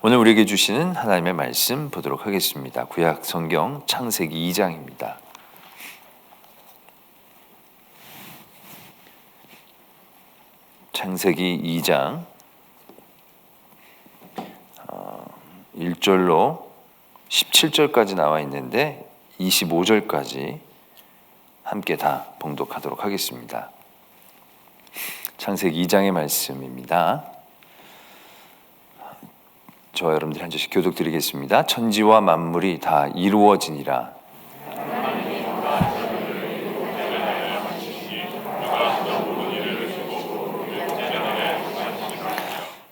오늘 우리에게 주시는 하나님의 말씀 보도록 하겠습니다. 구약 성경 창세기 2장입니다. 창세기 2장 1절로 17절까지 나와 있는데 25절까지 함께 다 봉독하도록 하겠습니다. 창세기 2장의 말씀입니다. 저와 여러분들이 한 절씩 교독드리겠습니다. 천지와 만물이 다 이루어지니라.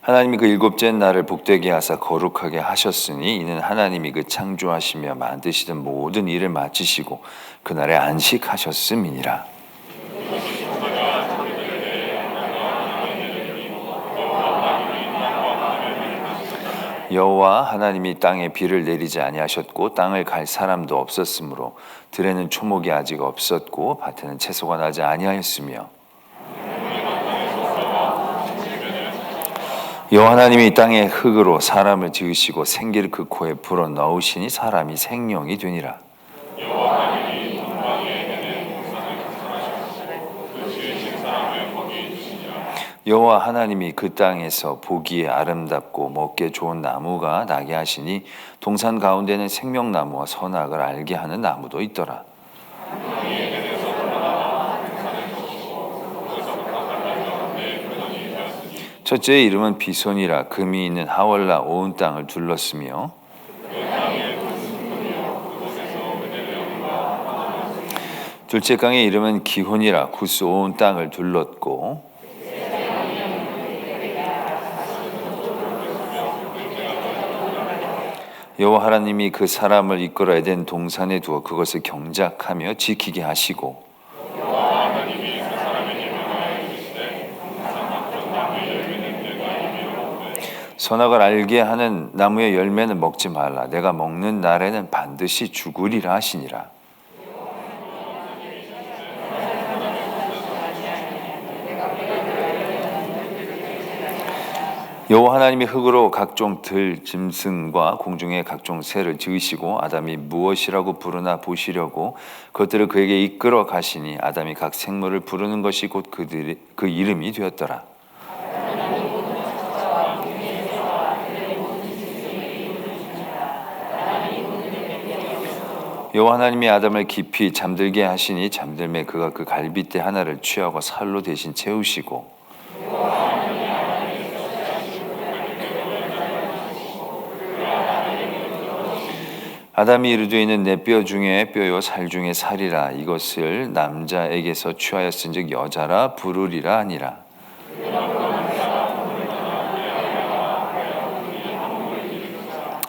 하나님이 그 일곱째 날을 복되게 하사 거룩하게 하셨으니 이는 하나님이 그 창조하시며 만드시던 모든 일을 마치시고 그날에 안식하셨음이니라. 여호와 하나님이 땅에 비를 내리지 아니하셨고 땅을 갈 사람도 없었으므로 들에는 초목이 아직 없었고 밭에는 채소가 나지 아니하였으며 여호와 하나님이 땅의 흙으로 사람을 지으시고 생기를 그 코에 불어 넣으시니 사람이 생명이 되니라. 여호와 하나님이 그 땅에서 보기에 아름답고 먹기에 좋은 나무가 나게 하시니 동산 가운데는 생명나무와 선악을 알게 하는 나무도 있더라. 첫째의 이름은 비손이라 금이 있는 하월라 온 땅을 둘렀으며 둘째 강의 이름은 기혼이라 구스 온 땅을 둘렀고 여호와 하나님이 그 사람을 이끌어 에덴 동산에 두어 그것을 경작하며 지키게 하시고 선악을 알게 하는 나무의 열매는 먹지 말라. 내가 먹는 날에는 반드시 죽으리라 하시니라. 여호와 하나님이 흙으로 각종 들 짐승과 공중의 각종 새를 지으시고 아담이 무엇이라고 부르나 보시려고 그것들을 그에게 이끌어 가시니 아담이 각 생물을 부르는 것이 곧 그 이름이 되었더라. 여호와 하나님이 아담을 깊이 잠들게 하시니 잠들매 그가 그 갈빗대 하나를 취하고 살로 대신 채우시고 아담이 이르되 이는 내 뼈 중에 뼈요 살 중에 살이라 이것을 남자에게서 취하였은즉 여자라 부르리라 하니라.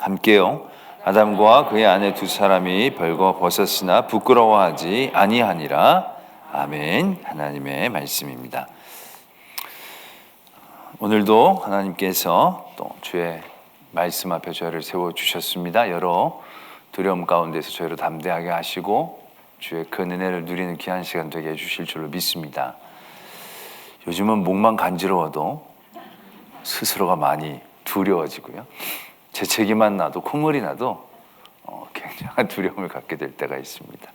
함께요. 아담과 그의 아내 두 사람이 벌거 벗었으나 부끄러워하지 아니하니라. 아멘. 하나님의 말씀입니다. 오늘도 하나님께서 또 주의 말씀 앞에 저희를 세워주셨습니다. 여러 두려움 가운데서 저희를 담대하게 하시고 주의 큰 은혜를 누리는 귀한 시간 되게 해주실 줄로 믿습니다. 요즘은 목만 간지러워도 스스로가 많이 두려워지고요. 재채기만 나도 콧물이 나도 굉장한 두려움을 갖게 될 때가 있습니다.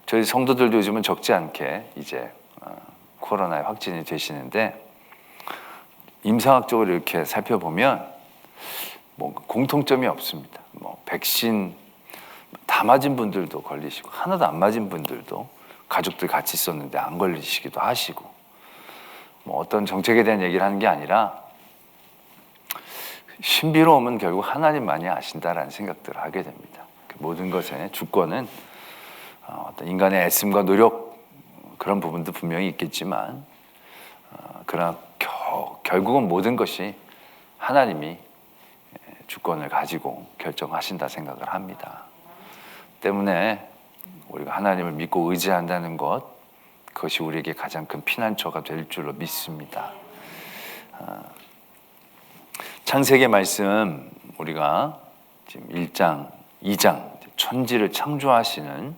저희 성도들도 요즘은 적지 않게 이제 코로나에 확진이 되시는데 임상학적으로 이렇게 살펴보면 뭐 공통점이 없습니다. 뭐 백신 다 맞은 분들도 걸리시고 하나도 안 맞은 분들도 가족들 같이 있었는데 안 걸리시기도 하시고 뭐 어떤 정책에 대한 얘기를 하는 게 아니라 신비로움은 결국 하나님만이 아신다라는 생각들을 하게 됩니다. 모든 것의 주권은 어떤 인간의 애씀과 노력 그런 부분도 분명히 있겠지만 그러나 결국은 모든 것이 하나님이 주권을 가지고 결정하신다 생각을 합니다. 때문에 우리가 하나님을 믿고 의지한다는 것 그것이 우리에게 가장 큰 피난처가 될 줄로 믿습니다. 창세기 말씀 우리가 지금 1장, 2장 천지를 창조하시는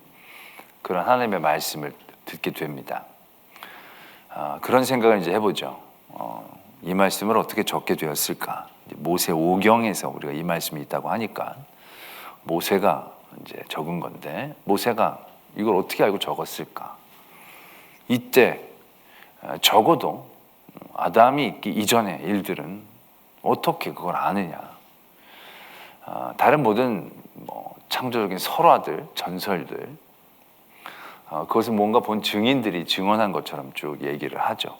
그런 하나님의 말씀을 듣게 됩니다. 그런 생각을 이제 해보죠. 이 말씀을 어떻게 적게 되었을까? 모세 오경에서 우리가 이 말씀이 있다고 하니까 모세가 이제 적은 건데, 모세가 이걸 어떻게 알고 적었을까? 이때 적어도 아담이 있기 이전의 일들은 어떻게 그걸 아느냐? 다른 모든 창조적인 설화들, 전설들, 그것은 뭔가 본 증인들이 증언한 것처럼 쭉 얘기를 하죠.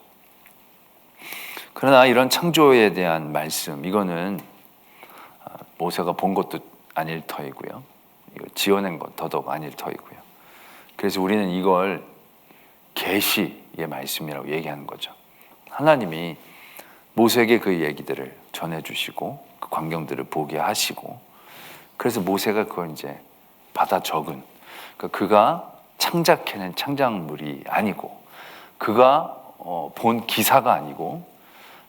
그러나 이런 창조에 대한 말씀, 이거는 모세가 본 것도 아닐 터이고요. 지어낸 것 더더욱 아닐 터이고요. 그래서 우리는 이걸 계시의 말씀이라고 얘기하는 거죠. 하나님이 모세에게 그 얘기들을 전해주시고 그 광경들을 보게 하시고, 그래서 모세가 그걸 이제 받아 적은, 그러니까 그가 창작해낸 창작물이 아니고, 그가 본 기사가 아니고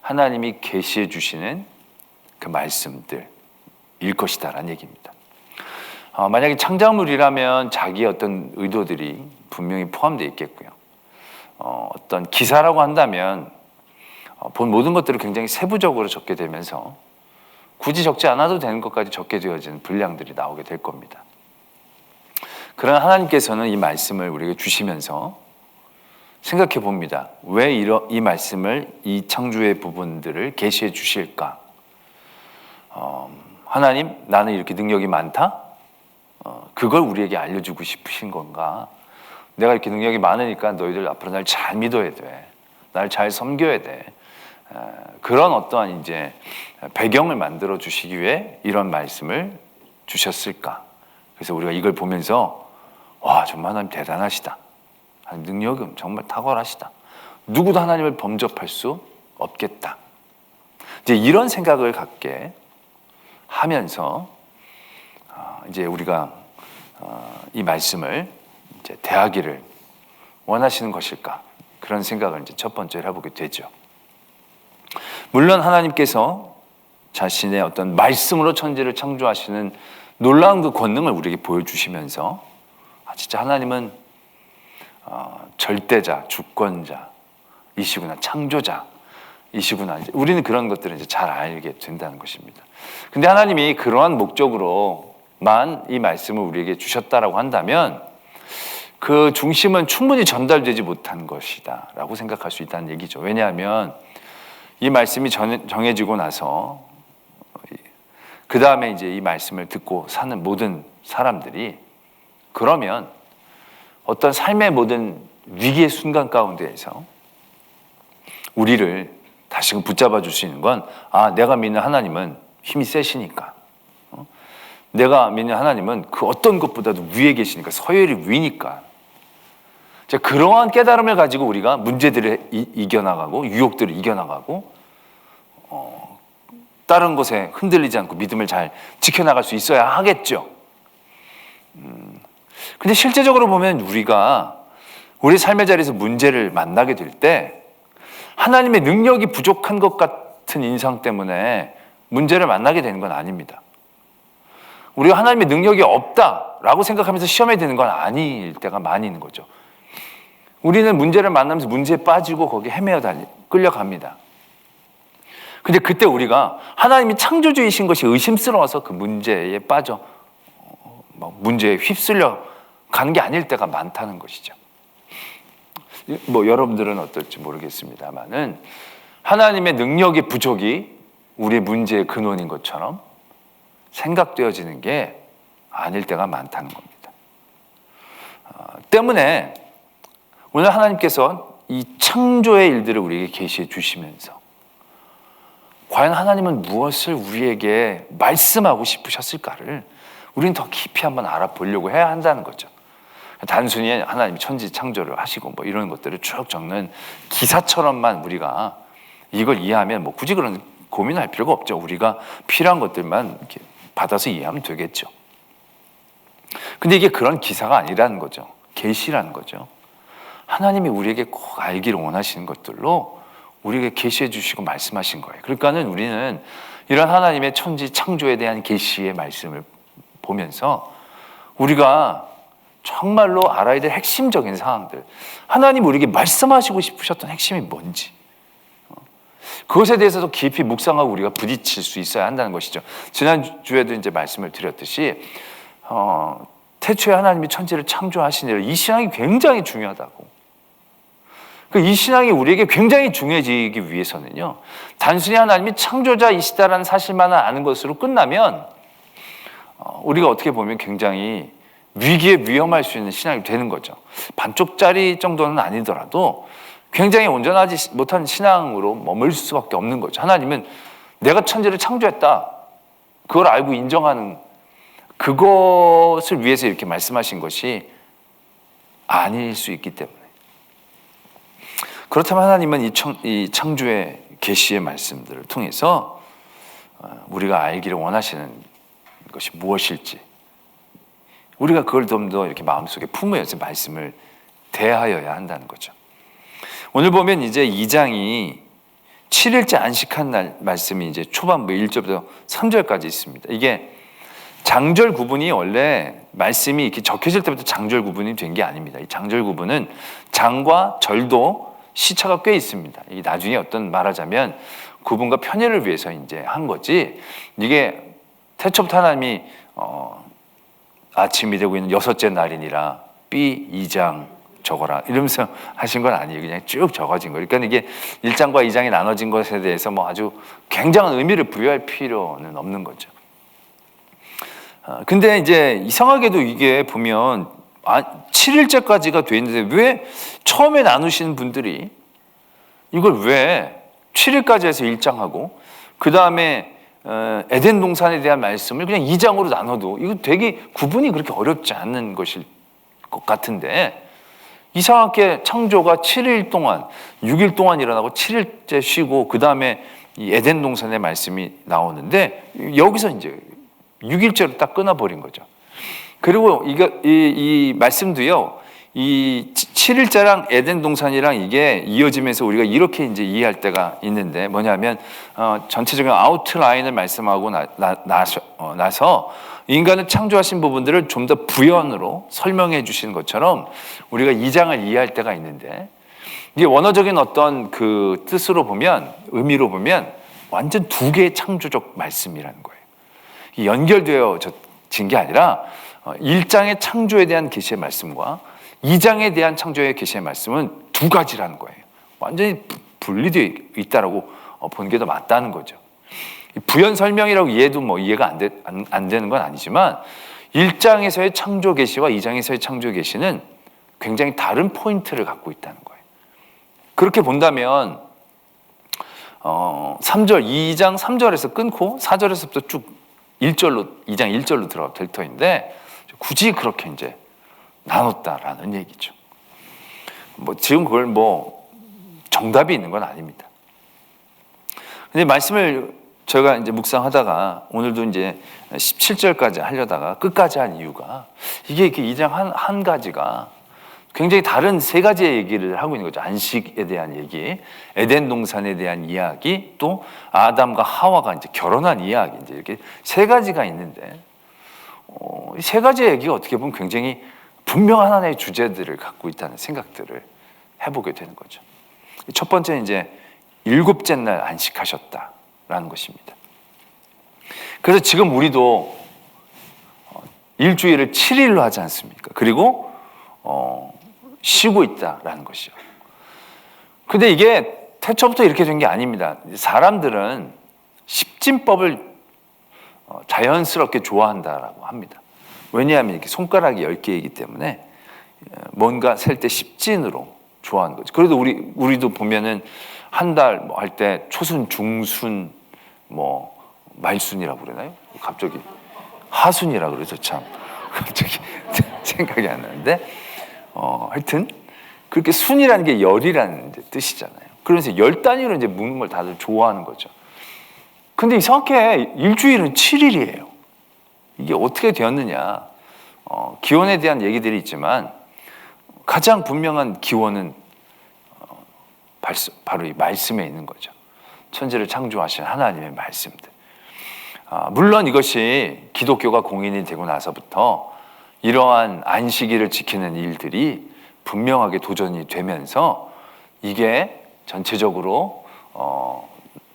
하나님이 계시해 주시는 그 말씀들일 것이다라는 얘기입니다. 만약에 창작물이라면 자기의 어떤 의도들이 분명히 포함되어 있겠고요. 어떤 기사라고 한다면 본 모든 것들을 굉장히 세부적으로 적게 되면서 굳이 적지 않아도 되는 것까지 적게 되어지는 분량들이 나오게 될 겁니다. 그러나 하나님께서는 이 말씀을 우리에게 주시면서 생각해 봅니다. 왜 이 말씀을, 이 창조의 부분들을 계시해 주실까? 하나님, 나는 이렇게 능력이 많다? 그걸 우리에게 알려주고 싶으신 건가? 내가 이렇게 능력이 많으니까 너희들 앞으로 날 잘 믿어야 돼. 날 잘 섬겨야 돼. 그런 어떠한 이제 배경을 만들어 주시기 위해 이런 말씀을 주셨을까? 그래서 우리가 이걸 보면서 와, 정말 하나님 대단하시다. 능력은 정말 탁월하시다. 누구도 하나님을 범접할 수 없겠다. 이제 이런 생각을 갖게 하면서 이제 우리가 이 말씀을 이제 대하기를 원하시는 것일까? 그런 생각을 이제 첫 번째로 해보게 되죠. 물론 하나님께서 자신의 어떤 말씀으로 천지를 창조하시는 놀라운 그 권능을 우리에게 보여주시면서 진짜 하나님은 절대자, 주권자이시구나, 창조자이시구나. 이제 우리는 그런 것들을 이제 잘 알게 된다는 것입니다. 근데 하나님이 그러한 목적으로만 이 말씀을 우리에게 주셨다라고 한다면 그 중심은 충분히 전달되지 못한 것이다라고 생각할 수 있다는 얘기죠. 왜냐하면 이 말씀이 정해지고 나서 그 다음에 이제 이 말씀을 듣고 사는 모든 사람들이, 그러면 어떤 삶의 모든 위기의 순간 가운데에서 우리를 다시금 붙잡아 줄 수 있는 건, 내가 믿는 하나님은 힘이 세시니까, 내가 믿는 하나님은 그 어떤 것보다도 위에 계시니까, 서열이 위니까. 그러한 깨달음을 가지고 우리가 문제들을 이겨나가고 근육들을 이겨나가고 다른 것에 흔들리지 않고 믿음을 잘 지켜나갈 수 있어야 하겠죠. 근데 실제적으로 보면 우리가 우리 삶의 자리에서 문제를 만나게 될 때 하나님의 능력이 부족한 것 같은 인상 때문에 문제를 만나게 되는 건 아닙니다. 우리가 하나님의 능력이 없다라고 생각하면서 시험에 드는 건 아닐 때가 많이 있는 거죠. 우리는 문제를 만나면서 문제에 빠지고 거기에 헤매어 끌려갑니다. 근데 그때 우리가 하나님이 창조주이신 것이 의심스러워서 그 문제에 빠져 문제에 휩쓸려 가는 게 아닐 때가 많다는 것이죠. 여러분들은 어떨지 모르겠습니다만은 하나님의 능력의 부족이 우리의 문제의 근원인 것처럼 생각되어지는 게 아닐 때가 많다는 겁니다. 때문에 오늘 하나님께서 이 창조의 일들을 우리에게 계시해 주시면서 과연 하나님은 무엇을 우리에게 말씀하고 싶으셨을까를 우리는 더 깊이 한번 알아보려고 해야 한다는 거죠. 단순히 하나님이 천지 창조를 하시고 이런 것들을 쭉 적는 기사처럼만 우리가 이걸 이해하면 굳이 그런 고민할 필요가 없죠. 우리가 필요한 것들만 이렇게 받아서 이해하면 되겠죠. 근데 이게 그런 기사가 아니라는 거죠. 계시라는 거죠. 하나님이 우리에게 꼭 알기를 원하시는 것들로 우리에게 계시해 주시고 말씀하신 거예요. 그러니까는 우리는 이런 하나님의 천지 창조에 대한 계시의 말씀을 보면서 우리가 정말로 알아야 될 핵심적인 사항들, 하나님 우리에게 말씀하시고 싶으셨던 핵심이 뭔지, 그것에 대해서도 깊이 묵상하고 우리가 부딪힐 수 있어야 한다는 것이죠. 지난주에도 이제 말씀을 드렸듯이 태초에 하나님이 천지를 창조하시니라, 이 신앙이 굉장히 중요하다고. 이 신앙이 우리에게 굉장히 중요해지기 위해서는요, 단순히 하나님이 창조자이시다라는 사실만 아는 것으로 끝나면 우리가 어떻게 보면 굉장히 위기에 위험할 수 있는 신앙이 되는 거죠. 반쪽짜리 정도는 아니더라도 굉장히 온전하지 못한 신앙으로 머물 수밖에 없는 거죠. 하나님은 내가 천지를 창조했다, 그걸 알고 인정하는, 그것을 위해서 이렇게 말씀하신 것이 아닐 수 있기 때문에. 그렇다면 하나님은 이 창조의 계시의 말씀들을 통해서 우리가 알기를 원하시는 것이 무엇일지, 우리가 그걸 좀 더 이렇게 마음속에 품으면서 말씀을 대하여야 한다는 거죠. 오늘 보면 이제 2장이 7일째 안식한 날 말씀이 이제 초반부 1절부터 3절까지 있습니다. 이게 장절 구분이 원래 말씀이 이렇게 적혀질 때부터 장절 구분이 된 게 아닙니다. 이 장절 구분은 장과 절도 시차가 꽤 있습니다. 이게 나중에 어떤 말하자면 구분과 편의를 위해서 이제 한 거지, 이게 태초부터 하나님이 아침이 되고 있는 6째 날이니라 B 2장 적어라 이러면서 하신 건 아니에요. 그냥 쭉 적어진 거예요. 그러니까 이게 1장과 2장이 나눠진 것에 대해서 뭐 아주 굉장한 의미를 부여할 필요는 없는 거죠. 근데 이제 이상하게도 이게 보면 7일째까지가 돼 있는데 왜 처음에 나누시는 분들이 이걸 왜 7일까지 해서 1장하고 그 다음에 에덴 동산에 대한 말씀을 그냥 2장으로 나눠도 이거 되게 구분이 그렇게 어렵지 않는 것일 것 같은데, 이상하게 창조가 7일 동안 6일 동안 일어나고 7일째 쉬고 그 다음에 이 에덴 동산의 말씀이 나오는데 여기서 이제 6일째로 딱 끊어버린 거죠. 그리고 이 말씀도요, 이 7일째랑 에덴 동산이랑 이게 이어지면서 우리가 이렇게 이제 이해할 때가 있는데, 뭐냐면 전체적인 아웃라인을 말씀하고 나서 인간을 창조하신 부분들을 좀 더 부연으로 설명해 주시는 것처럼 우리가 2장을 이해할 때가 있는데, 이게 원어적인 어떤 그 뜻으로 보면, 의미로 보면 완전 두 개의 창조적 말씀이라는 거예요. 연결되어진 게 아니라 1장의 창조에 대한 계시의 말씀과 2장에 대한 창조의 계시의 말씀은 두 가지라는 거예요. 완전히 분리되어 있다라고 보는 게 더 맞다는 거죠. 부연 설명이라고 이해도 뭐 이해가 안 되는 건 아니지만 1장에서의 창조 계시와 2장에서의 창조 계시는 굉장히 다른 포인트를 갖고 있다는 거예요. 그렇게 본다면 3절, 2장 3절에서 끊고 4절에서부터 쭉 1절로 2장 1절로 들어가 될 터인데 굳이 그렇게 이제 나눴다라는 얘기죠. 뭐 지금 그걸 뭐 정답이 있는 건 아닙니다. 근데 말씀을 제가 이제 묵상하다가 오늘도 이제 17절까지 하려다가 끝까지 한 이유가, 이게 이렇게 2장 한 가지가 굉장히 다른 세 가지의 얘기를 하고 있는 거죠. 안식에 대한 얘기, 에덴 동산에 대한 이야기, 또 아담과 하와가 이제 결혼한 이야기, 이제 이렇게 세 가지가 있는데, 이 세 가지의 얘기가 어떻게 보면 굉장히 분명한 하나의 주제들을 갖고 있다는 생각들을 해보게 되는 거죠. 첫 번째는 이제 7째 날 안식하셨다라는 것입니다. 그래서 지금 우리도 일주일을 7일로 하지 않습니까? 그리고 쉬고 있다라는 것이죠. 근데 이게 태초부터 이렇게 된 게 아닙니다. 사람들은 십진법을 자연스럽게 좋아한다라고 합니다. 왜냐하면 이렇게 손가락이 10개이기 때문에 뭔가 셀 때 십진으로 좋아하는 거죠. 그래도 우리도 보면은 한 달 뭐 할 때 초순, 중순, 뭐 말순이라고 그러나요? 갑자기 하순이라고 그래서 참 갑자기 생각이 안 나는데, 하여튼 그렇게 순이라는 게 열이라는 뜻이잖아요. 그래서 열 단위로 이제 묶는 걸 다들 좋아하는 거죠. 근데 이상하게 일주일은 7일이에요. 이게 어떻게 되었느냐? 기원에 대한 얘기들이 있지만 가장 분명한 기원은 바로 이 말씀에 있는 거죠. 천지를 창조하신 하나님의 말씀들. 물론 이것이 기독교가 공인이 되고 나서부터 이러한 안식일을 지키는 일들이 분명하게 도전이 되면서 이게 전체적으로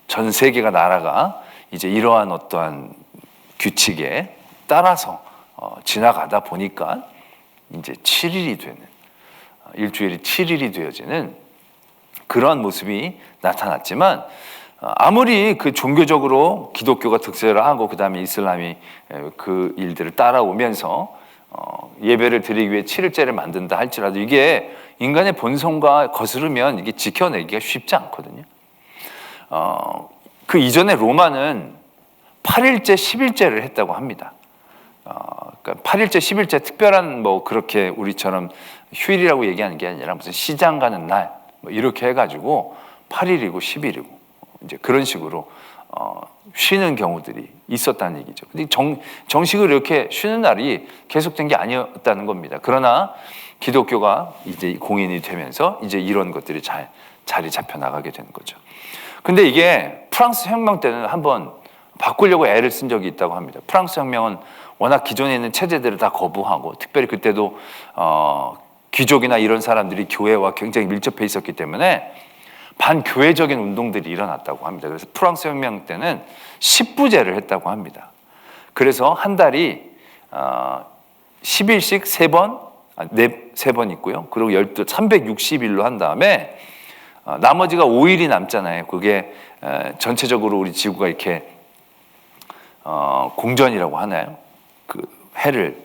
전 세계가 나라가 이제 이러한 어떠한 규칙에 따라서 지나가다 보니까 이제 7일이 되는, 일주일이 7일이 되어지는 그러한 모습이 나타났지만, 아무리 그 종교적으로 기독교가 득세를 하고 그 다음에 이슬람이 그 일들을 따라오면서 예배를 드리기 위해 7일째를 만든다 할지라도 이게 인간의 본성과 거스르면 이게 지켜내기가 쉽지 않거든요. 그 이전에 로마는 8일째, 10일째를 했다고 합니다. 그러니까 8일째, 10일째 특별한 뭐 그렇게 우리처럼 휴일이라고 얘기하는 게 아니라 무슨 시장 가는 날 뭐 이렇게 해가지고 8일이고 10일이고 이제 그런 식으로 쉬는 경우들이 있었다는 얘기죠. 근데 정식으로 이렇게 쉬는 날이 계속된 게 아니었다는 겁니다. 그러나 기독교가 이제 공인이 되면서 이제 이런 것들이 잘 자리 잡혀 나가게 되는 거죠. 근데 이게 프랑스 혁명 때는 한번 바꾸려고 애를 쓴 적이 있다고 합니다. 프랑스 혁명은 워낙 기존에 있는 체제들을 다 거부하고, 특별히 그때도 귀족이나 이런 사람들이 교회와 굉장히 밀접해 있었기 때문에 반교회적인 운동들이 일어났다고 합니다. 그래서 프랑스 혁명 때는 10부제를 했다고 합니다. 그래서 한 달이 10일씩 3번, 3번 있고요. 그리고 360일로 한 다음에 나머지가 5일이 남잖아요. 그게 전체적으로 우리 지구가 이렇게 공전이라고 하나요? 그 해를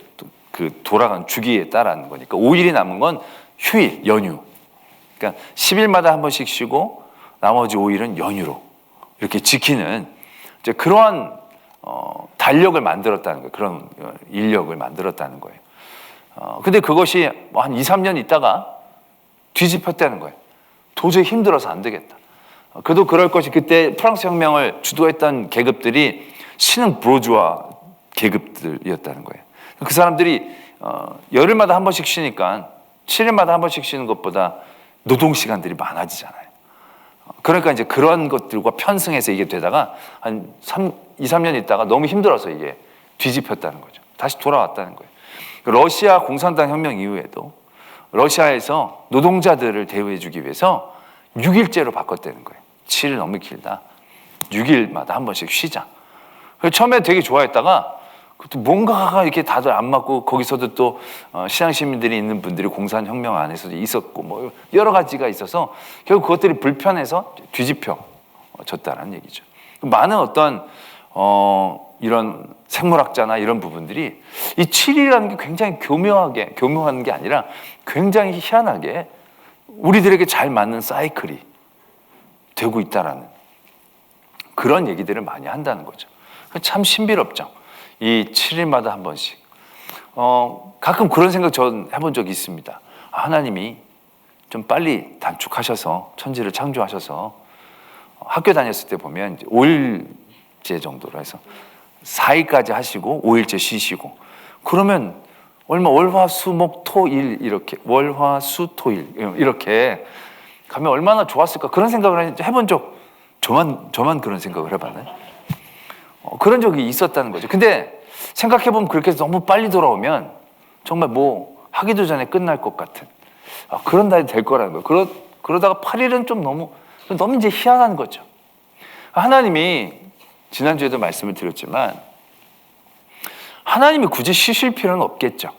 그 돌아간 주기에 따라하는 거니까 5일이 남은 건 휴일, 연휴. 그러니까 10일마다 한 번씩 쉬고 나머지 5일은 연휴로 이렇게 지키는 이제 그러한 달력을 만들었다는 거예요. 그런 인력을 만들었다는 거예요. 근데 그것이 한 2, 3년 있다가 뒤집혔다는 거예요. 도저히 힘들어서 안 되겠다. 그도 그럴 것이, 그때 프랑스 혁명을 주도했던 계급들이 신흥 부르주아 계급들이었다는 거예요. 그 사람들이 열흘마다 한 번씩 쉬니까 7일마다 한 번씩 쉬는 것보다 노동 시간들이 많아지잖아요. 그러니까 이제 그런 것들과 편승해서 이게 되다가 한 2, 3년 있다가 너무 힘들어서 이게 뒤집혔다는 거죠. 다시 돌아왔다는 거예요. 러시아 공산당 혁명 이후에도 러시아에서 노동자들을 대우해 주기 위해서 6일제로 바꿨다는 거예요. 7일 너무 길다. 6일마다 한 번씩 쉬자. 처음에 되게 좋아했다가 뭔가가 이렇게 다들 안 맞고, 거기서도 또 시장 시민들이 있는 분들이 공산혁명 안에서도 있었고 뭐 여러 가지가 있어서 결국 그것들이 불편해서 뒤집혀졌다는 얘기죠. 많은 어떤 이런 생물학자나 이런 부분들이 이 7이라는 게 굉장히 교묘한 게 아니라 굉장히 희한하게 우리들에게 잘 맞는 사이클이 되고 있다라는 그런 얘기들을 많이 한다는 거죠. 참 신비롭죠. 이 7일마다 한 번씩. 가끔 그런 생각 전 해본 적이 있습니다. 하나님이 좀 빨리 단축하셔서 천지를 창조하셔서 학교 다녔을 때 보면 이제 5일제 정도로 해서 4일까지 하시고 5일째 쉬시고, 그러면 월화수목토일 이렇게 월화수토일 이렇게 가면 얼마나 좋았을까, 그런 생각을 해본 적, 저만 그런 생각을 해봤나요? 그런 적이 있었다는 거죠. 근데 생각해보면 그렇게 너무 빨리 돌아오면 정말 뭐 하기도 전에 끝날 것 같은 그런 날이 될 거라는 거예요. 그러다가 8일은 좀 너무 이제 희한한 거죠. 하나님이, 지난주에도 말씀을 드렸지만, 하나님이 굳이 쉬실 필요는 없겠죠.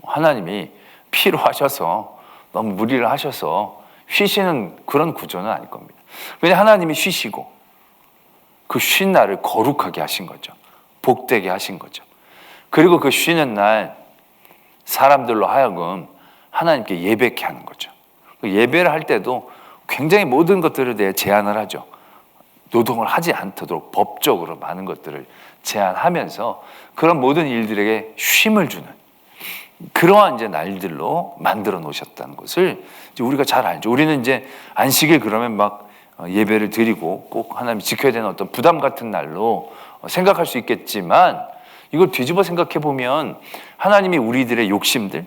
하나님이 피로하셔서 너무 무리를 하셔서 쉬시는 그런 구조는 아닐 겁니다. 왜냐하면 하나님이 쉬시고 그 쉰 날을 거룩하게 하신 거죠. 복되게 하신 거죠. 그리고 그 쉬는 날 사람들로 하여금 하나님께 예배케 하는 거죠. 예배를 할 때도 굉장히 모든 것들에 대해 제한을 하죠. 노동을 하지 않도록 법적으로 많은 것들을 제한하면서 그런 모든 일들에게 쉼을 주는 그러한 이제 날들로 만들어 놓으셨다는 것을 이제 우리가 잘 알죠. 우리는 이제 안식일 그러면 막 예배를 드리고 꼭 하나님이 지켜야 되는 어떤 부담 같은 날로 생각할 수 있겠지만, 이걸 뒤집어 생각해 보면 하나님이 우리들의 욕심들,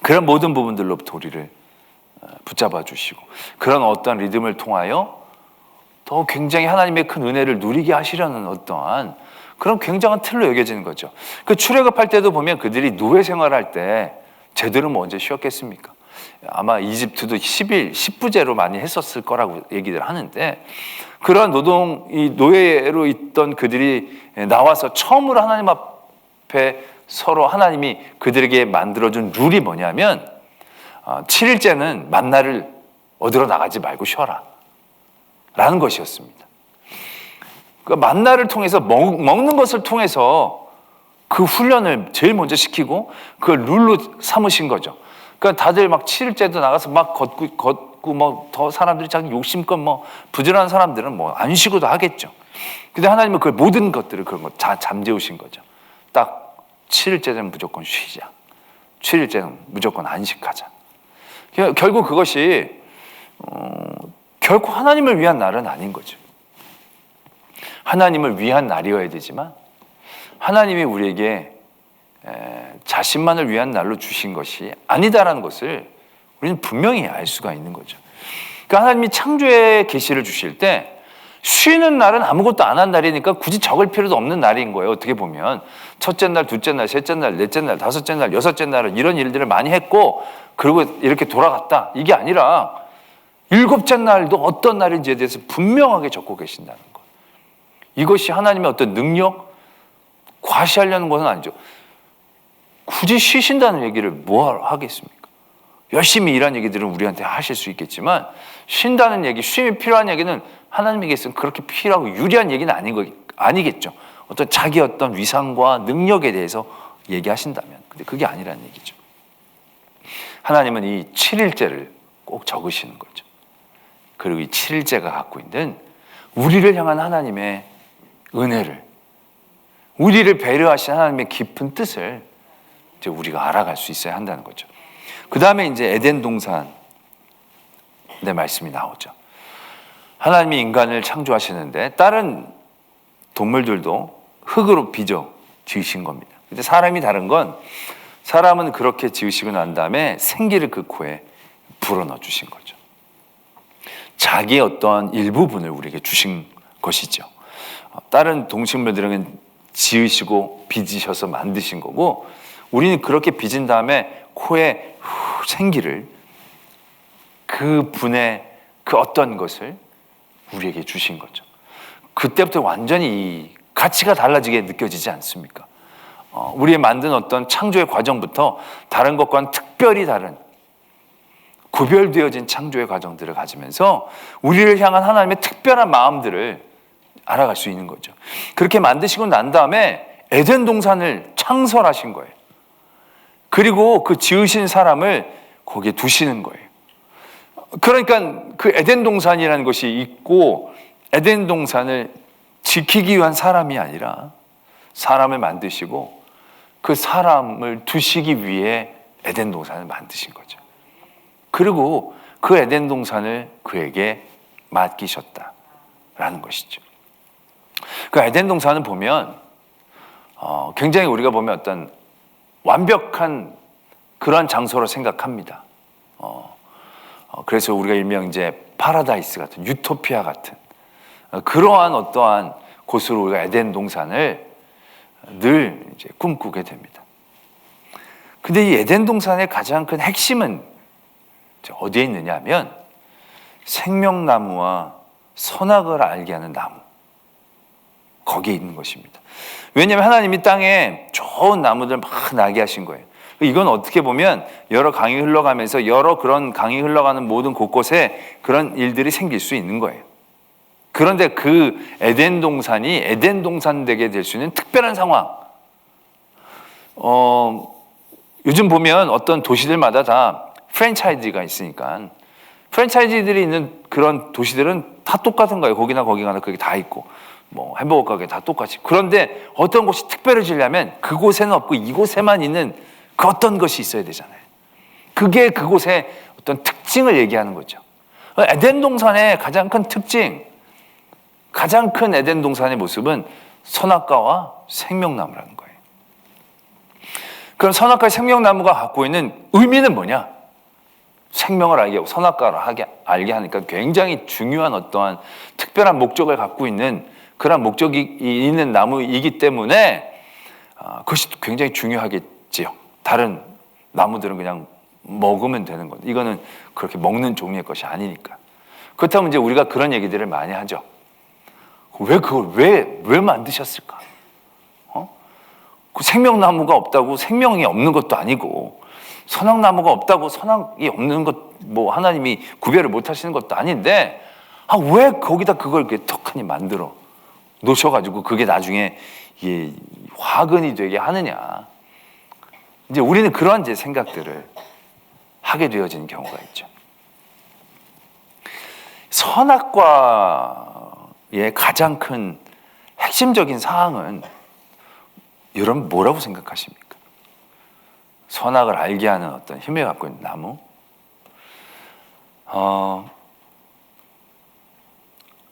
그런 모든 부분들로부터 우리를 붙잡아 주시고 그런 어떤 리듬을 통하여 더 굉장히 하나님의 큰 은혜를 누리게 하시려는 어떠한 그런 굉장한 틀로 여겨지는 거죠. 그 출애굽할 때도 보면 그들이 노예 생활할 때 제대로 뭐 언제 쉬었겠습니까? 아마 이집트도 10일, 10부제로 많이 했었을 거라고 얘기를 하는데, 그러한 이 노예로 있던 그들이 나와서 처음으로 하나님 앞에 서로 하나님이 그들에게 만들어준 룰이 뭐냐면 7일째는 만나를 얻으러 나가지 말고 쉬어라 라는 것이었습니다. 그 만나를 통해서 먹는 것을 통해서 그 훈련을 제일 먼저 시키고 그걸 룰로 삼으신 거죠. 그러니까 다들 막 7일째도 나가서 막 걷고 뭐 더 사람들이 자기 욕심껏 뭐 부지런한 사람들은 뭐 안 쉬고도 하겠죠. 근데 하나님은 그 모든 것들을 그런 거 다 잠재우신 거죠. 딱 7일째는 무조건 쉬자. 7일째는 무조건 안식하자. 결국 그것이 결코 하나님을 위한 날은 아닌 거죠. 하나님을 위한 날이어야 되지만 하나님이 우리에게 자신만을 위한 날로 주신 것이 아니다라는 것을 우리는 분명히 알 수가 있는 거죠. 그러니까 하나님이 창조의 계시를 주실 때 쉬는 날은 아무것도 안 한 날이니까 굳이 적을 필요도 없는 날인 거예요. 어떻게 보면 첫째 날, 둘째 날, 셋째 날, 넷째 날, 다섯째 날, 여섯째 날은 이런 일들을 많이 했고 그리고 이렇게 돌아갔다. 이게 아니라 일곱째 날도 어떤 날인지에 대해서 분명하게 적고 계신다는 것. 이것이 하나님의 어떤 능력, 과시하려는 것은 아니죠. 굳이 쉬신다는 얘기를 뭐 하겠습니까? 열심히 일한 얘기들은 우리한테 하실 수 있겠지만 쉰다는 얘기, 쉼이 필요한 얘기는 하나님에게서는 그렇게 필요하고 유리한 얘기는 아니겠죠. 어떤 자기 어떤 위상과 능력에 대해서 얘기하신다면. 근데 그게 아니라는 얘기죠. 하나님은 이 7일째를 꼭 적으시는 거죠. 그리고 이 7일째가 갖고 있는 우리를 향한 하나님의 은혜를, 우리를 배려하신 하나님의 깊은 뜻을 이제 우리가 알아갈 수 있어야 한다는 거죠. 그 다음에 이제 에덴 동산의 말씀이 나오죠. 하나님이 인간을 창조하시는데 다른 동물들도 흙으로 빚어 지으신 겁니다. 근데 사람이 다른 건 사람은 그렇게 지으시고 난 다음에 생기를 그 코에 불어넣어 주신 거죠. 자기의 어떠한 일부분을 우리에게 주신 것이죠. 다른 동식물들은 지으시고 빚으셔서 만드신 거고 우리는 그렇게 빚은 다음에 코에 생기를 그 분의 그 어떤 것을 우리에게 주신 거죠. 그때부터 완전히 가치가 달라지게 느껴지지 않습니까? 우리의 만든 어떤 창조의 과정부터 다른 것과는 특별히 다른 구별되어진 창조의 과정들을 가지면서 우리를 향한 하나님의 특별한 마음들을 알아갈 수 있는 거죠. 그렇게 만드시고 난 다음에 에덴 동산을 창설하신 거예요. 그리고 그 지으신 사람을 거기에 두시는 거예요. 그러니까 그 에덴 동산이라는 것이 있고 에덴 동산을 지키기 위한 사람이 아니라 사람을 만드시고 그 사람을 두시기 위해 에덴 동산을 만드신 거죠. 그리고 그 에덴 동산을 그에게 맡기셨다라는 것이죠. 그 에덴 동산을 보면 굉장히 우리가 보면 어떤 완벽한 그런 장소로 생각합니다. 그래서 우리가 일명 이제 파라다이스 같은 유토피아 같은 그러한 어떠한 곳으로 우리가 에덴 동산을 늘 이제 꿈꾸게 됩니다. 근데 이 에덴 동산의 가장 큰 핵심은 어디에 있느냐 하면 생명나무와 선악을 알게 하는 나무 거기에 있는 것입니다. 왜냐하면 하나님이 땅에 좋은 나무들 막 나게 하신 거예요. 이건 어떻게 보면 여러 강이 흘러가면서 여러 그런 강이 흘러가는 모든 곳곳에 그런 일들이 생길 수 있는 거예요. 그런데 그 에덴 동산이 에덴 동산 되게 될 수 있는 특별한 상황. 요즘 보면 어떤 도시들마다 다 프랜차이즈가 있으니까 프랜차이즈들이 있는 그런 도시들은 다 똑같은 거예요. 거기나 거기 가나 그게 다 있고 뭐 햄버거 가게 다 똑같이. 그런데 어떤 곳이 특별해지려면 그곳에는 없고 이곳에만 있는 그 어떤 것이 있어야 되잖아요. 그게 그곳의 어떤 특징을 얘기하는 거죠. 에덴 동산의 가장 큰 특징, 가장 큰 에덴 동산의 모습은 선악과와 생명나무라는 거예요. 그럼 선악과의 생명나무가 갖고 있는 의미는 뭐냐? 생명을 알게 하고 선악과를 알게 하니까 굉장히 중요한 어떠한 특별한 목적을 갖고 있는 그런 목적이 있는 나무이기 때문에 그것이 굉장히 중요하겠지요. 다른 나무들은 그냥 먹으면 되는 건데 이거는 그렇게 먹는 종류의 것이 아니니까. 그렇다면 이제 우리가 그런 얘기들을 많이 하죠. 왜 그걸 왜 만드셨을까? 그 생명나무가 없다고 생명이 없는 것도 아니고, 선악나무가 없다고 선악이 없는 것, 뭐 하나님이 구별을 못 하시는 것도 아닌데, 왜 거기다 그걸 이렇게 턱하니 만들어 놓으셔가지고 그게 나중에 이게 화근이 되게 하느냐. 이제 우리는 그러한 이제 생각들을 하게 되어지는 경우가 있죠. 선악과의 가장 큰 핵심적인 사항은 여러분 뭐라고 생각하십니까? 선악을 알게 하는 어떤 힘을 갖고 있는 나무?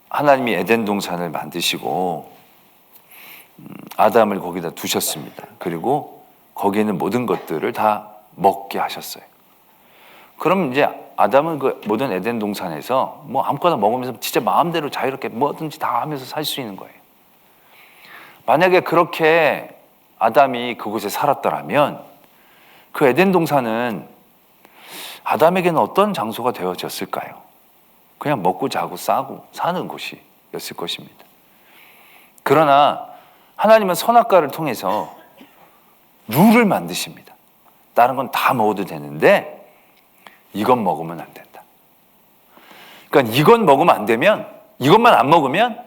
하나님이 에덴 동산을 만드시고 아담을 거기다 두셨습니다. 그리고 거기에 있는 모든 것들을 다 먹게 하셨어요. 그럼 이제 아담은 그 모든 에덴 동산에서 뭐 아무거나 먹으면서 진짜 마음대로 자유롭게 뭐든지 다 하면서 살 수 있는 거예요. 만약에 그렇게 아담이 그곳에 살았더라면 그 에덴 동산은 아담에게는 어떤 장소가 되어졌을까요? 그냥 먹고 자고 싸고 사는 곳이었을 것입니다. 그러나 하나님은 선악과를 통해서 룰을 만드십니다. 다른 건 다 먹어도 되는데 이건 먹으면 안 된다. 그러니까 이건 먹으면 안 되면, 이것만 안 먹으면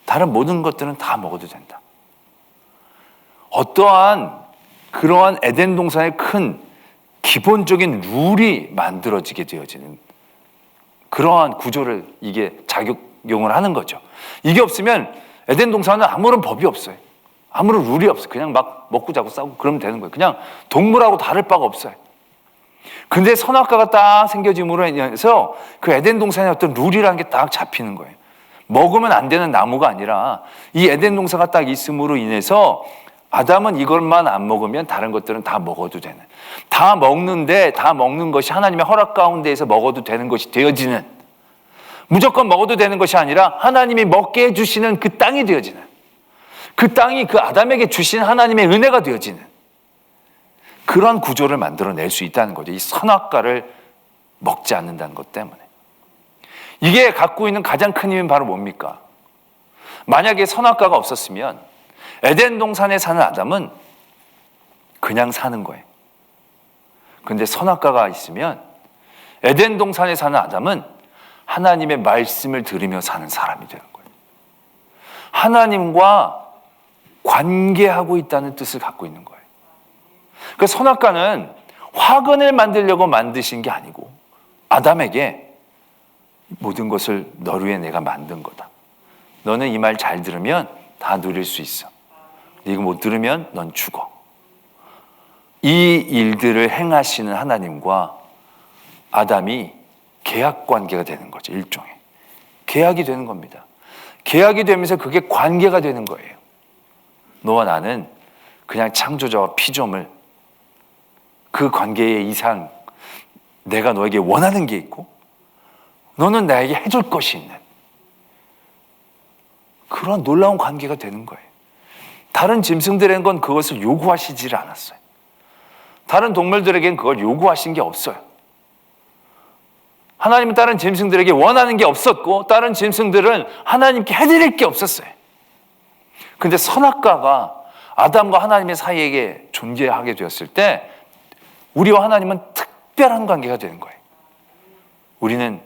다른 모든 것들은 다 먹어도 된다. 어떠한 그러한 에덴 동산의 큰 기본적인 룰이 만들어지게 되어지는 그러한 구조를 이게 작용을 하는 거죠. 이게 없으면 에덴 동산은 아무런 법이 없어요. 아무런 룰이 없어요. 그냥 막 먹고 자고 싸고 그러면 되는 거예요. 그냥 동물하고 다를 바가 없어요. 근데 선악과가 딱 생겨짐으로 인해서 그 에덴 동산의 어떤 룰이라는 게 딱 잡히는 거예요. 먹으면 안 되는 나무가 아니라 이 에덴 동산가 딱 있음으로 인해서 아담은 이것만 안 먹으면 다른 것들은 다 먹어도 되는, 다 먹는데 다 먹는 것이 하나님의 허락 가운데에서 먹어도 되는 것이 되어지는, 무조건 먹어도 되는 것이 아니라 하나님이 먹게 해주시는 그 땅이 되어지는, 그 땅이 그 아담에게 주신 하나님의 은혜가 되어지는 그런 구조를 만들어낼 수 있다는 거죠. 이 선악과를 먹지 않는다는 것 때문에. 이게 갖고 있는 가장 큰 힘은 바로 뭡니까? 만약에 선악과가 없었으면 에덴 동산에 사는 아담은 그냥 사는 거예요. 그런데 선악과가 있으면 에덴 동산에 사는 아담은 하나님의 말씀을 들으며 사는 사람이 되는 거예요. 하나님과 관계하고 있다는 뜻을 갖고 있는 거예요. 그 선악과는 화근을 만들려고 만드신 게 아니고 아담에게 모든 것을 너를 위해 내가 만든 거다. 너는 이 말 잘 들으면 다 누릴 수 있어. 이거 못 들으면 넌 죽어. 이 일들을 행하시는 하나님과 아담이 계약 관계가 되는 거죠. 일종의 계약이 되는 겁니다. 계약이 되면서 그게 관계가 되는 거예요. 너와 나는 그냥 창조자와 피조물, 그 관계의 이상 내가 너에게 원하는 게 있고 너는 나에게 해줄 것이 있는 그런 놀라운 관계가 되는 거예요. 다른 짐승들에겐 건 그것을 요구하시질 않았어요. 다른 동물들에겐 그걸 요구하신 게 없어요. 하나님은 다른 짐승들에게 원하는 게 없었고 다른 짐승들은 하나님께 해드릴 게 없었어요. 근데 선악과가 아담과 하나님의 사이에 존재하게 되었을 때 우리와 하나님은 특별한 관계가 되는 거예요. 우리는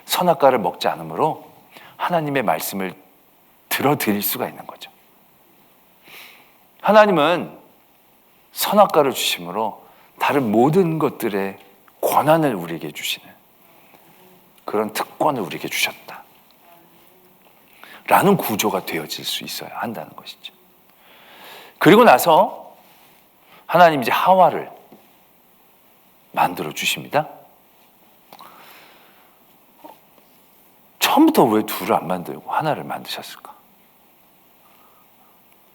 선악과를 먹지 않으므로 하나님의 말씀을 들어드릴 수가 있는 거죠. 하나님은 선악과를 주심으로 다른 모든 것들의 권한을 우리에게 주시는 그런 특권을 우리에게 주셨다 라는 구조가 되어질 수 있어야 한다는 것이죠. 그리고 나서 하나님이 이제 하와를 만들어 주십니다. 처음부터 왜 둘을 안 만들고 하나를 만드셨을까?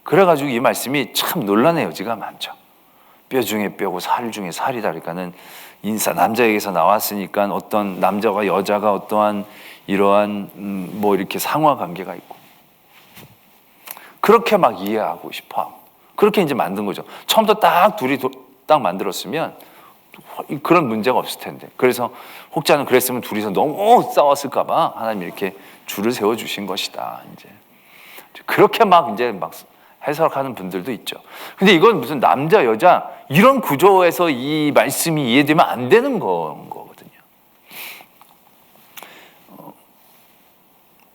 그래가지고 이 말씀이 참 논란의 여지가 많죠. 뼈 중에 뼈고 살 중에 살이다. 그러니까는 인사, 남자에게서 나왔으니까 어떤 남자와 여자가 어떠한 이러한 뭐 이렇게 상하 관계가 있고 그렇게 막 이해하고 싶어. 그렇게 이제 만든 거죠. 처음부터 딱 둘이 딱 만들었으면 그런 문제가 없을 텐데. 그래서 혹자는 그랬으면 둘이서 너무 싸웠을까 봐 하나님이 이렇게 줄을 세워 주신 것이다. 이제 그렇게 막 이제 막 해석하는 분들도 있죠. 근데 이건 무슨 남자 여자 이런 구조에서 이 말씀이 이해되면 안 되는 거거든요.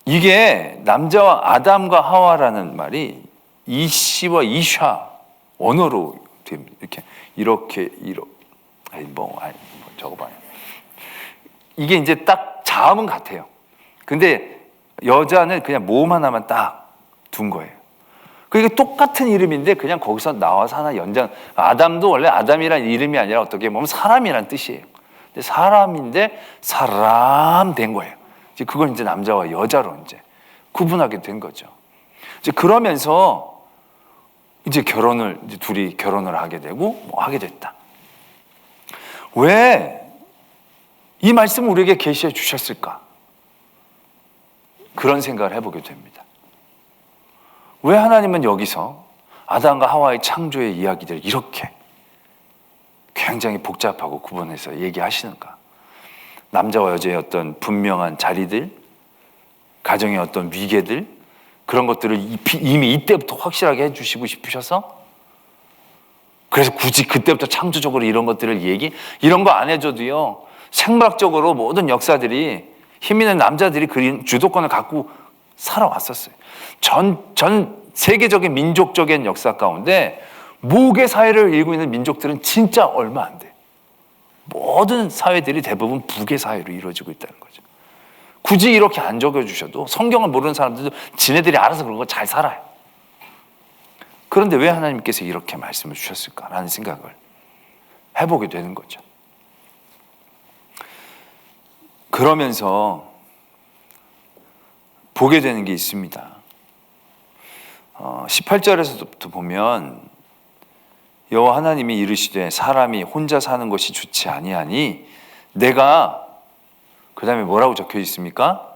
이게 남자와 아담과 하와라는 말이 이시와 이샤 언어로 이렇게 적어봐요. 이게 이제 딱 자음은 같아요. 근데 여자는 그냥 모음 하나만 딱 둔 거예요. 그게 똑같은 이름인데 그냥 거기서 나와서 하나 연장. 아담도 원래 아담이란 이름이 아니라 어떻게 보면 사람이란 뜻이에요. 근데 사람인데 사람 된 거예요. 이제 그걸 이제 남자와 여자로 이제 구분하게 된 거죠. 이제 그러면서 이제 둘이 결혼을 하게 되고 하게 됐다. 왜 이 말씀을 우리에게 계시해 주셨을까? 그런 생각을 해보게 됩니다. 왜 하나님은 여기서 아담과 하와의 창조의 이야기들을 이렇게 굉장히 복잡하고 구분해서 얘기하시는가? 남자와 여자의 어떤 분명한 자리들, 가정의 어떤 위계들, 그런 것들을 이미 이때부터 확실하게 해주시고 싶으셔서 그래서 굳이 그때부터 창조적으로 이런 것들을 이런 거 안 해줘도요, 생물학적으로 모든 역사들이 힘 있는 남자들이 그린 주도권을 갖고 살아왔었어요. 전 세계적인 민족적인 역사 가운데 모계 사회를 이루고 있는 민족들은 진짜 얼마 안 돼. 모든 사회들이 대부분 부계 사회로 이루어지고 있다는 거죠. 굳이 이렇게 안 적어주셔도 성경을 모르는 사람들도 지네들이 알아서 그런 거 잘 살아요. 그런데 왜 하나님께서 이렇게 말씀을 주셨을까라는 생각을 해보게 되는 거죠. 그러면서 보게 되는 게 있습니다. 18절에서부터 보면 여호와 하나님이 이르시되 사람이 혼자 사는 것이 좋지 아니하니 내가 그 다음에 뭐라고 적혀 있습니까?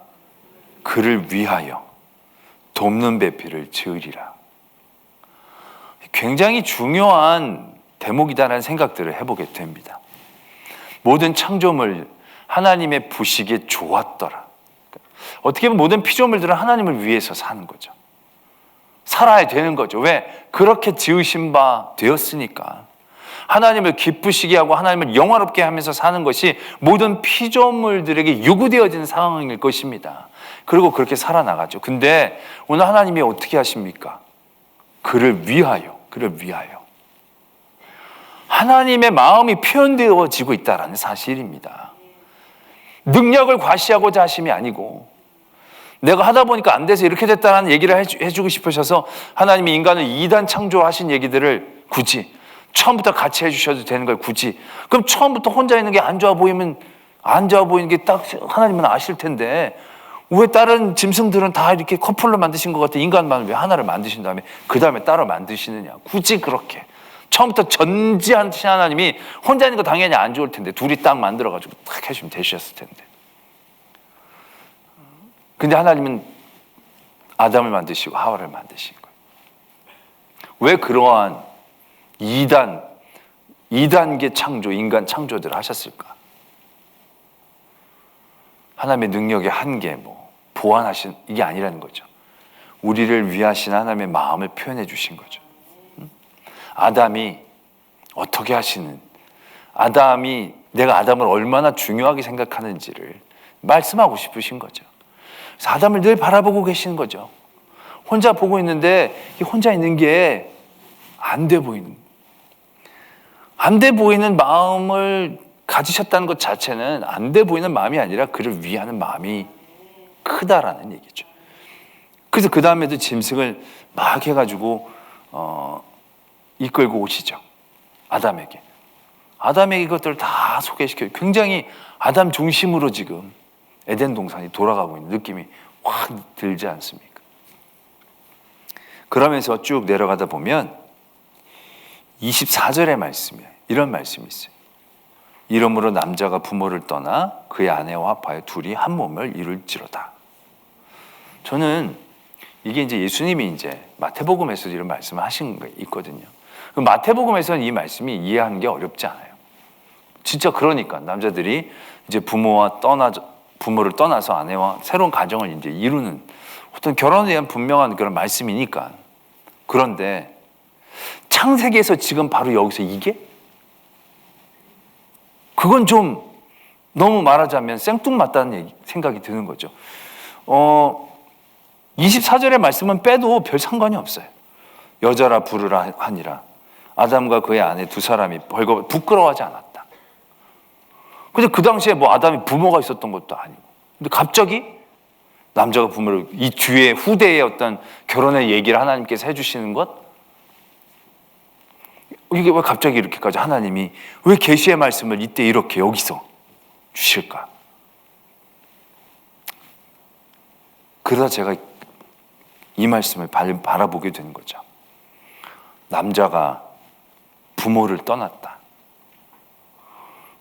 그를 위하여 돕는 배필을 지으리라. 굉장히 중요한 대목이다라는 생각들을 해보게 됩니다. 모든 창조물 하나님의 보시기에 좋았더라. 어떻게 보면 모든 피조물들은 하나님을 위해서 사는 거죠. 살아야 되는 거죠. 왜? 그렇게 지으신 바 되었으니까. 하나님을 기쁘시게 하고 하나님을 영화롭게 하면서 사는 것이 모든 피조물들에게 요구되어지는 상황일 것입니다. 그리고 그렇게 살아나가죠. 근데 오늘 하나님이 어떻게 하십니까? 그를 위하여. 하나님의 마음이 표현되어지고 있다는 사실입니다. 능력을 과시하고자 하심이 아니고 내가 하다 보니까 안 돼서 이렇게 됐다는 얘기를 해주고 싶으셔서 하나님이 인간을 2단 창조하신 얘기들을 굳이 처음부터 같이 해주셔도 되는 걸 굳이 그럼 처음부터 혼자 있는 게 안 좋아 보이는 게 딱 하나님은 아실 텐데 왜 다른 짐승들은 다 이렇게 커플로 만드신 것 같아 인간만 왜 하나를 만드신 다음에 그 다음에 따로 만드시느냐 굳이 그렇게 처음부터 전지하신 하나님이 혼자 있는 거 당연히 안 좋을 텐데 둘이 딱 만들어가지고 딱 해주면 되셨을 텐데 근데 하나님은 아담을 만드시고 하와를 만드신 거예요. 왜 그러한 2단계 창조, 인간 창조들을 하셨을까? 하나님의 능력의 한계, 보완하신 이게 아니라는 거죠. 우리를 위하신 하나님의 마음을 표현해 주신 거죠. 아담이 어떻게 하시는, 내가 아담을 얼마나 중요하게 생각하는지를 말씀하고 싶으신 거죠. 그래서 아담을 늘 바라보고 계시는 거죠. 혼자 보고 있는데 혼자 있는 게 안 돼 보이는 마음을 가지셨다는 것 자체는 안 돼 보이는 마음이 아니라 그를 위하는 마음이 크다라는 얘기죠. 그래서 그 다음에도 짐승을 막 해가지고 이끌고 오시죠. 아담에게 이것들을 다 소개시켜요. 굉장히 아담 중심으로 지금 에덴 동산이 돌아가고 있는 느낌이 확 들지 않습니까? 그러면서 쭉 내려가다 보면 24절의 말씀이에요. 이런 말씀이 있어요. 이러므로 남자가 부모를 떠나 그의 아내와 합하여 둘이 한 몸을 이룰지로다. 저는 이게 이제 예수님이 이제 마태복음에서 이런 말씀을 하신 게 있거든요. 그 마태복음에서는 이 말씀이 이해하는 게 어렵지 않아요. 진짜 그러니까 남자들이 이제 부모를 떠나서 아내와 새로운 가정을 이제 이루는 어떤 결혼에 대한 분명한 그런 말씀이니까. 그런데 창세기에서 지금 바로 여기서 이게? 그건 좀 너무 말하자면 생뚱맞다는 생각이 드는 거죠. 24절의 말씀은 빼도 별 상관이 없어요. 여자라 부르라 하니라. 아담과 그의 아내 두 사람이 벌거 부끄러워하지 않았다. 근데 그 당시에 뭐 아담이 부모가 있었던 것도 아니고. 근데 갑자기 남자가 부모를 이 뒤에 후대의 어떤 결혼의 얘기를 하나님께서 해주시는 것? 이게 왜 갑자기 이렇게까지 하나님이 왜 계시의 말씀을 이때 이렇게 여기서 주실까? 그러다 제가 이 말씀을 바라보게 되는 거죠. 남자가 부모를 떠났다.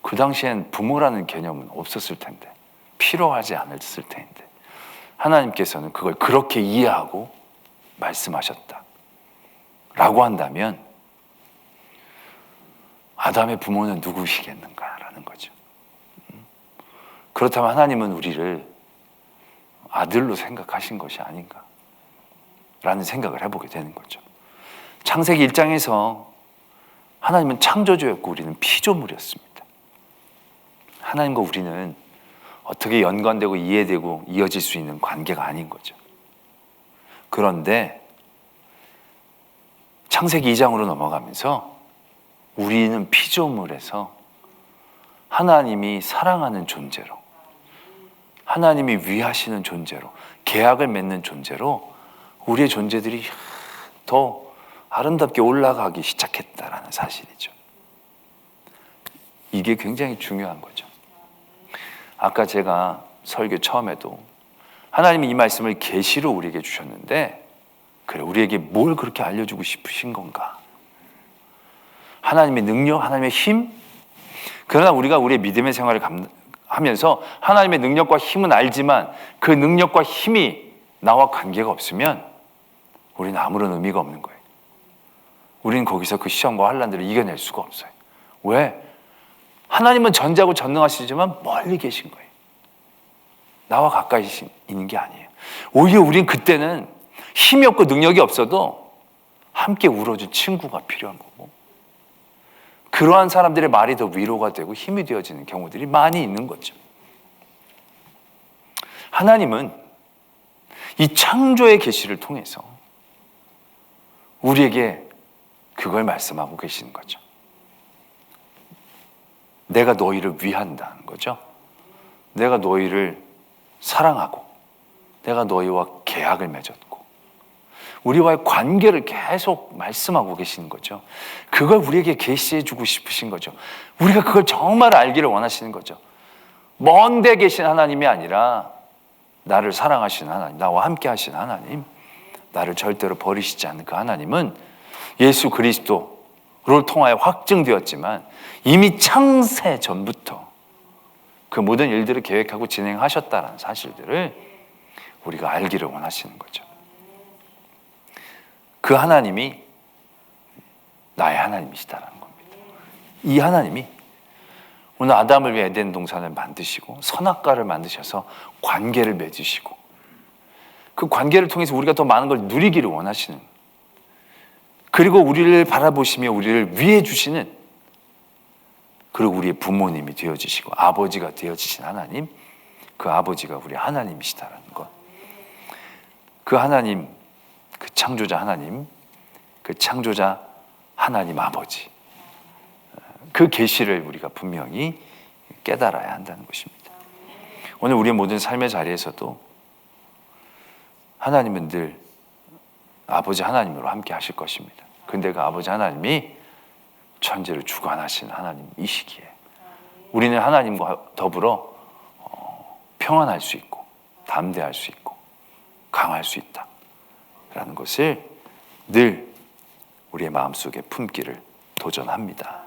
그 당시엔 부모라는 개념은 없었을 텐데, 필요하지 않았을 텐데 하나님께서는 그걸 그렇게 이해하고 말씀하셨다 라고 한다면 아담의 부모는 누구시겠는가라는 거죠. 그렇다면 하나님은 우리를 아들로 생각하신 것이 아닌가 라는 생각을 해보게 되는 거죠. 창세기 1장에서 하나님은 창조주였고 우리는 피조물이었습니다. 하나님과 우리는 어떻게 연관되고 이해되고 이어질 수 있는 관계가 아닌 거죠. 그런데 창세기 2장으로 넘어가면서 우리는 피조물에서 하나님이 사랑하는 존재로, 하나님이 위하시는 존재로, 계약을 맺는 존재로 우리의 존재들이 더 아름답게 올라가기 시작했다라는 사실이죠. 이게 굉장히 중요한 거죠. 아까 제가 설교 처음에도 하나님이 이 말씀을 계시로 우리에게 주셨는데, 그래, 우리에게 뭘 그렇게 알려주고 싶으신 건가? 하나님의 능력, 하나님의 힘? 그러나 우리가 우리의 믿음의 생활을 하면서 하나님의 능력과 힘은 알지만 그 능력과 힘이 나와 관계가 없으면 우리는 아무런 의미가 없는 거예요. 우리는 거기서 그 시험과 환난들을 이겨낼 수가 없어요. 왜? 하나님은 전지하고 전능하시지만 멀리 계신 거예요. 나와 가까이 있는 게 아니에요. 오히려 우린 그때는 힘이 없고 능력이 없어도 함께 울어준 친구가 필요한 거고, 그러한 사람들의 말이 더 위로가 되고 힘이 되어지는 경우들이 많이 있는 거죠. 하나님은 이 창조의 계시를 통해서 우리에게 그걸 말씀하고 계시는 거죠. 내가 너희를 위한다는 거죠. 내가 너희를 사랑하고 내가 너희와 계약을 맺었고 우리와의 관계를 계속 말씀하고 계시는 거죠. 그걸 우리에게 계시해 주고 싶으신 거죠. 우리가 그걸 정말 알기를 원하시는 거죠. 먼 데 계신 하나님이 아니라 나를 사랑하시는 하나님, 나와 함께 하시는 하나님, 나를 절대로 버리시지 않는 그 하나님은 예수 그리스도를 통하여 확증되었지만 이미 창세 전부터 그 모든 일들을 계획하고 진행하셨다는 사실들을 우리가 알기를 원하시는 거죠. 그 하나님이 나의 하나님이시다는 겁니다. 이 하나님이 오늘 아담을 위해 에덴 동산을 만드시고 선악과를 만드셔서 관계를 맺으시고 그 관계를 통해서 우리가 더 많은 걸 누리기를 원하시는, 그리고 우리를 바라보시며 우리를 위해 주시는, 그리고 우리의 부모님이 되어주시고 아버지가 되어주신 하나님, 그 아버지가 우리 하나님이시다는 것. 그 하나님, 그 창조자 하나님, 그 창조자 하나님 아버지, 그 계시를 우리가 분명히 깨달아야 한다는 것입니다. 오늘 우리의 모든 삶의 자리에서도 하나님은 늘 아버지 하나님으로 함께 하실 것입니다. 근데 그 아버지 하나님이 천지를 주관하시는 하나님이시기에 우리는 하나님과 더불어 평안할 수 있고 담대할 수 있고 강할 수 있다라는 것을 늘 우리의 마음속에 품기를 도전합니다.